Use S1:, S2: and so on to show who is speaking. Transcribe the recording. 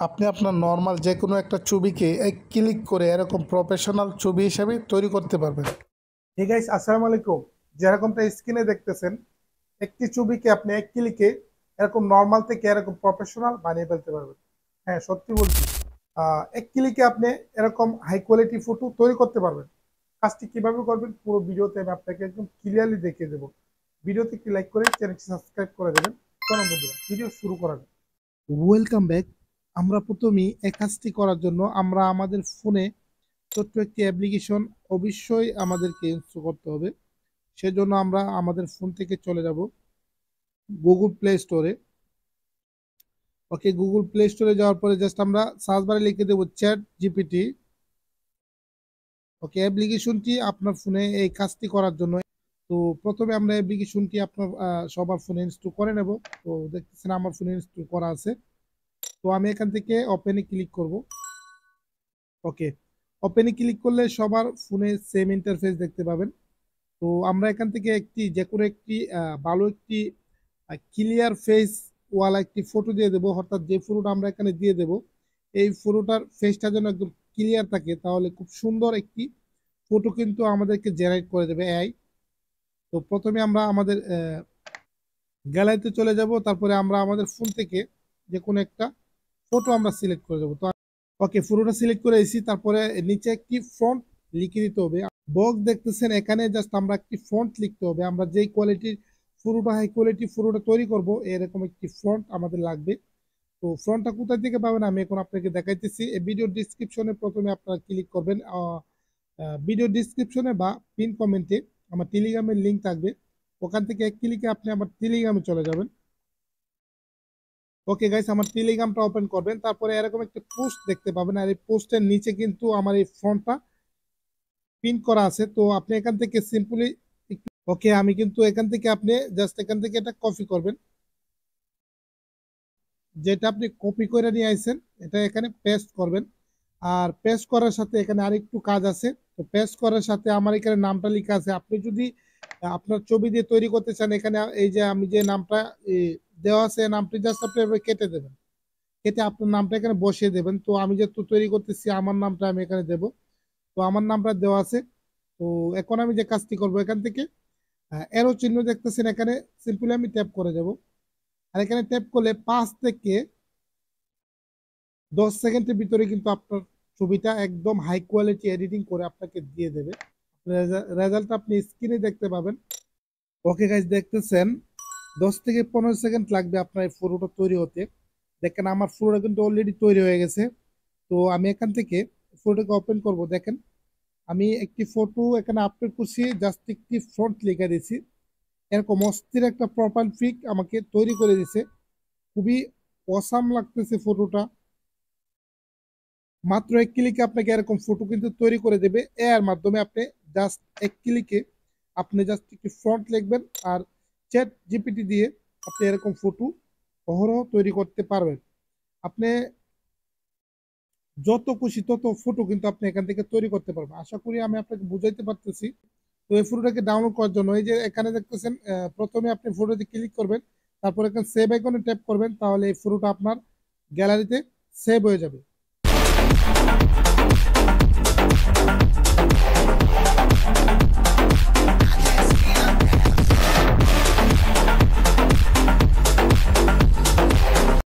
S1: আপনি আপনার নর্মাল যে কোনো একটা ছবিকে এক ক্লিক করে এরকম প্রফেশনাল ছবি হিসাবে তৈরি করতে পারবেন।
S2: হে গাইস, আসসালামু আলাইকুম। যেরকমটা স্ক্রিনে দেখতেছেন, একটি ছবিকে আপনি এক ক্লিকে এরকম নর্মাল থেকে এরকম প্রফেশনাল বানিয়ে ফেলতে পারবেন। হ্যাঁ, সত্যি বলছি। এক ক্লিকে আপনি এরকম হাই কোয়ালিটি ফটো তৈরি করতে পারবেন। কাজটি কিভাবে করবেন পুরো ভিডিওতে আমি আপনাকে একদম ক্লিয়ারলি দেখিয়ে দেবো। ভিডিওতে একটি লাইক করে চ্যানেলটি সাবস্ক্রাইব করে দেবেন। চলুন বন্ধুরা, ভিডিও শুরু করা যাক। Welcome back. আমরা প্রথমেই এই কাজটি করার জন্য আমরা আমাদের ফোনে ছোট্ট একটি অ্যাপ্লিকেশন অবশ্যই আমাদেরকে ইনস্টল করতে হবে। সেজন্য আমরা আমাদের ফোন থেকে চলে যাব গুগল প্লে স্টোরে। ওকে, গুগল প্লে স্টোরে যাওয়ার পরে জাস্ট আমরা সার্চ বারে লিখে দেবো চ্যাট জিপিটি। ওকে, অ্যাপ্লিকেশনটি আপনার ফোনে এই কাজটি করার জন্য। তো প্রথমে আমরা অ্যাপ্লিকেশনটি আপনার সবার ফোনে ইনস্টল করে নেব। তো দেখতেছেন আমার ফোনে ইনস্টল করা আছে। তো আমি এখান থেকে ওপেনে ক্লিক করব। ওকে, ওপেনে ক্লিক করলে সবার ফোনে সেম ইন্টারফেস দেখতে পাবেন। তো আমরা এখান থেকে যে কোনো একটি ভালো একটি ক্লিয়ার ফেস ওয়ালা একটি ফটো দিয়ে দেবো। অর্থাৎ যে ফটোটা আমরা এখানে দিয়ে দেবো এই ফটোটার ফেসটা যেন একদম ক্লিয়ার থাকে, তাহলে খুব সুন্দর একটি ফটো কিন্তু আমাদেরকে জেনারেট করে দেবে এআই। তো প্রথমে আমরা আমাদের গ্যালারিতে চলে যাব, তারপরে আমরা আমাদের ফোন থেকে যে কোনো একটা ফটো আমরা সিলেক্ট করে দেবো। তো ওকে, ফটোটা সিলেক্ট করে এসেছি, তারপরে নিচে একটি ফন্ট লিখে দিতে হবে। বক্স দেখতেছেন, এখানে জাস্ট আমরা একটি ফন্ট লিখতে হবে। আমরা যেই কোয়ালিটির পুরোটা হাই কোয়ালিটি পুরোটা তৈরি করব এরকম একটি ফন্ট আমাদের লাগবে। তো ফন্টটা কোথায় থেকে পাবেন আমি এখন আপনাকে দেখাইতেছি। এই ভিডিও ডিসক্রিপশনে প্রথমে আপনারা ক্লিক করবেন। ভিডিও ডিসক্রিপশনে বা পিন কমেন্টে আমার টেলিগ্রামের লিঙ্ক থাকবে। ওখান থেকে এক ক্লিকে আপনি আমার টেলিগ্রামে চলে যাবেন। ওকে গাইস, আমার টেলিগ্রামটা ওপেন করবেন, তারপরে এরকম একটা পোস্ট দেখতে পাবেন। আর এই পোস্টের নিচে কিন্তু আমার এই ফন্টটা পিন করা আছে। তো আপনি এখান থেকে সিম্পলি ওকে, আমি কিন্তু এখান থেকে আপনি জাস্ট এখান থেকে এটা কপি করবেন। যেটা আপনি কপি করে নিয়ে আইছেন এটা এখানে পেস্ট করবেন। আর পেস্ট করার সাথে এখানে আরেকটু কাজ আছে। তো পেস্ট করার সাথে আমার এখানে নামটা লেখা আছে। আপনি যদি আপনার ছবি দিয়ে তৈরি করতে চান, এখানে এই যে আমি যে নামটা দেওয়া আছে নামটি জাস্ট আপনি এভাবে কেটে দেবেন। কেটে আপনার নামটা এখানে বসিয়ে দেবেন। তো আমি যেহেতু তৈরি করতেছি আমার নামটা আমি এখানে দেব। তো আমার নামটা দেওয়া আছে। তো এখন আমি যে কাজটি করব, এখান থেকে এরো চিহ্ন দেখতেছেন, এখানে সিম্পলি আমি ট্যাপ করে যাব। আর এখানে ট্যাপ করলে 5 থেকে 10 সেকেন্ডের ভিতরে কিন্তু আপনার ছবিটা একদম হাই কোয়ালিটি এডিটিং করে আপনাকে দিয়ে দেবে। রেজাল্ট আপনি স্ক্রিনে দেখতে পাবেন। ওকে গাইজ, দেখতেছেন 10 থেকে 15 সেকেন্ড লাগবে আপনার এই ফটোটা তৈরি হতে। দেখেন আমার ফটোটা কিন্তু অলরেডি তৈরি হয়ে গেছে। তো আমি এখান থেকে ফটোটাকে ওপেন করব। দেখেন আমি একটি ফটো এখানে আপলোড করছি, জাস্ট একটি ফ্রন্ট লিখে দিয়েছি। এরকম অস্থির একটা প্রোফাইল পিক আমাকে তৈরি করে দিছে। খুবই অসাম লাগতেছে ফটোটা। মাত্র এক ক্লিকে আপনাকে এরকম ফটো কিন্তু তৈরি করে দেবে এর মাধ্যমে। আপনি জাস্ট এক ক্লিকে আপনি জাস্ট একটি ফ্রন্ট লিখবেন আর চ্যাট জিপিটি দিয়ে আপনি এরকম ফটো অহরহ তৈরি করতে পারবেন। আপনি যত খুশি তত ফটো কিন্তু আপনি এখান থেকে তৈরি করতে পারবেন। আশা করি আমি আপনাকে বুঝাইতে পারতেছি। তো এই ফটোটাকে ডাউনলোড করার জন্য এই যে এখানে দেখতেছেন, প্রথমে আপনি ফটোতে ক্লিক করবেন, তারপর এখানে সেভ আইকনে ট্যাপ করবেন, তাহলে এই ফটোটা আপনার গ্যালারিতে সেভ হয়ে যাবে।